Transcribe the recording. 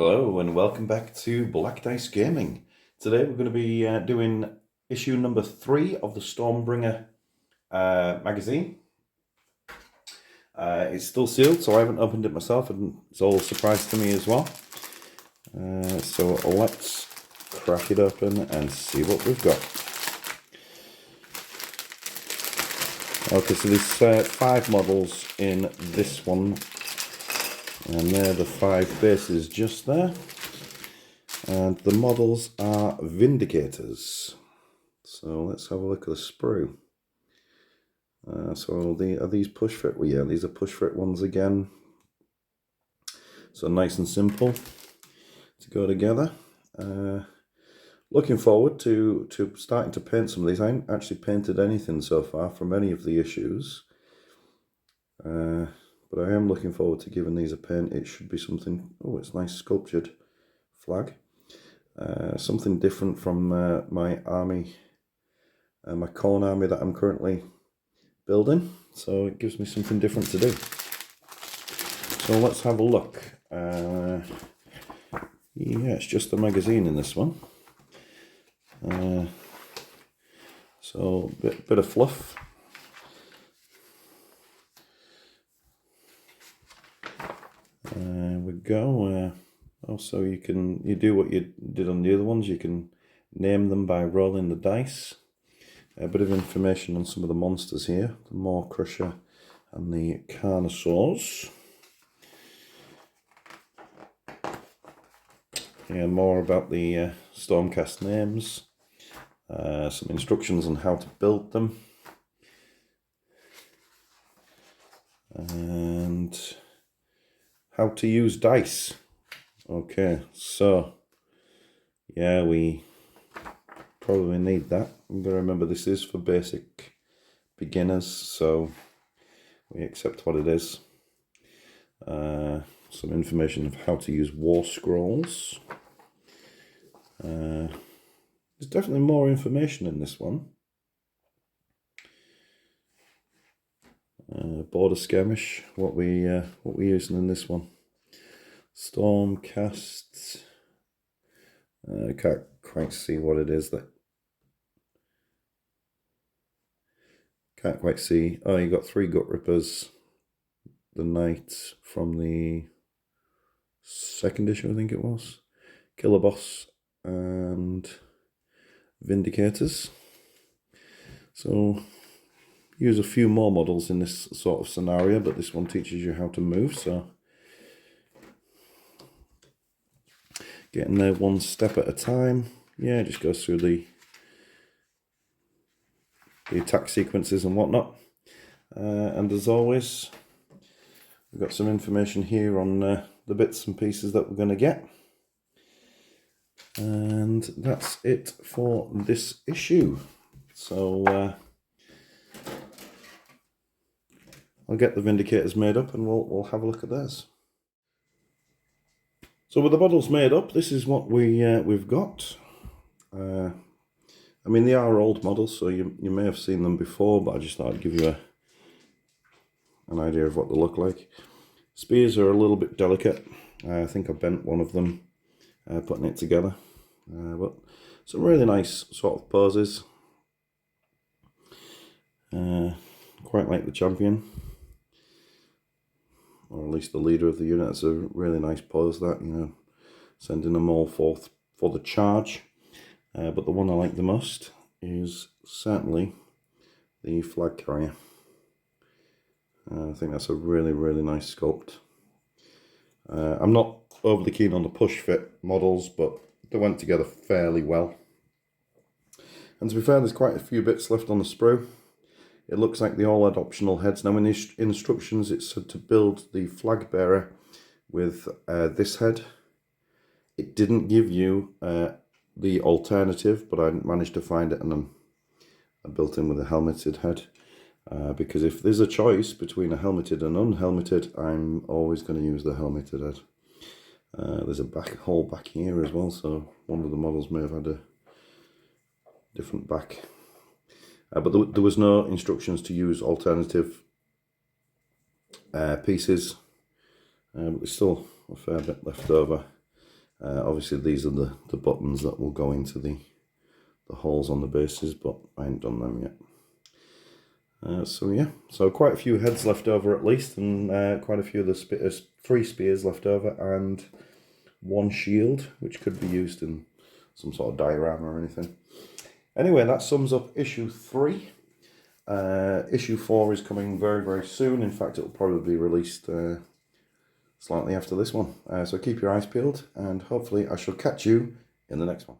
Hello and welcome back to Black Dice Gaming. Today we're going to be doing issue number 3 of the Stormbringer magazine. It's still sealed, so I haven't opened it myself, and it's all a surprise to me as well. So let's crack it open and see what we've got. Okay, so there's 5 models in this one. And they're the 5 bases just there. And the models are Vindicators. So let's have a look at the sprue. So are these push fit? Well, yeah, these are push fit ones again. So nice and simple to go together. Looking forward to starting to paint some of these. I haven't actually painted anything so far from any of the issues. But I am looking forward to giving these a paint. It should be something, oh, it's nice sculptured flag. Something different from my army, my corn army that I'm currently building. So it gives me something different to do. So let's have a look. Yeah, it's just a magazine in this one. So bit of fluff. We go. Also, you do what you did on the other ones. You can name them by rolling the dice. A bit of information on some of the monsters here: the Maw Crusher and the Carnosaurs. Yeah, more about the Stormcast names. Some instructions on how to build them, and how to use dice. Okay, so yeah, we probably need that. I'm going to remember this is for basic beginners, so we accept what it is. Some information of how to use war scrolls. There's definitely more information in this one. Border skirmish, what we're using in this one. Stormcast. I can't quite see what it is. That can't quite see. Oh, you got 3 gut rippers. The knight from the 2nd issue, I think it was. Killer Boss and Vindicators. So use a few more models in this sort of scenario, but this one teaches you how to move, so getting there one step at a time. Yeah, it just goes through the attack sequences and whatnot. And as always, we've got some information here on the bits and pieces that we're going to get. And that's it for this issue. So I'll get the Vindicators made up and we'll have a look at theirs. So with the models made up, this is what we've got. I mean, they are old models, so you may have seen them before, but I just thought I'd give you an idea of what they look like. Spears are a little bit delicate. I think I bent one of them putting it together. But some really nice sort of poses. Quite like the champion, or at least the leader of the unit. It's a really nice pose, that, you know, sending them all forth for the charge. But the one I like the most is certainly the flag carrier. I think that's a really, really nice sculpt. I'm not overly keen on the push fit models, but they went together fairly well. And to be fair, there's quite a few bits left on the sprue. It looks like they all had optional heads. Now in the instructions it said to build the flag bearer with this head. It didn't give you the alternative, but I managed to find it, and I built in with a helmeted head. Because if there's a choice between a helmeted and unhelmeted, I'm always going to use the helmeted head. There's a hole back here as well, so one of the models may have had a different back. But there was no instructions to use alternative pieces. But there's still a fair bit left over. Obviously these are the buttons that will go into the holes on the bases, but I ain't done them yet. So yeah, so quite a few heads left over at least, and quite a few of the 3 spears left over, and 1 shield, which could be used in some sort of diorama or anything. Anyway, that sums up issue 3. Issue 4 is coming very, very soon. In fact, it'll probably be released slightly after this one. So keep your eyes peeled, and hopefully I shall catch you in the next one.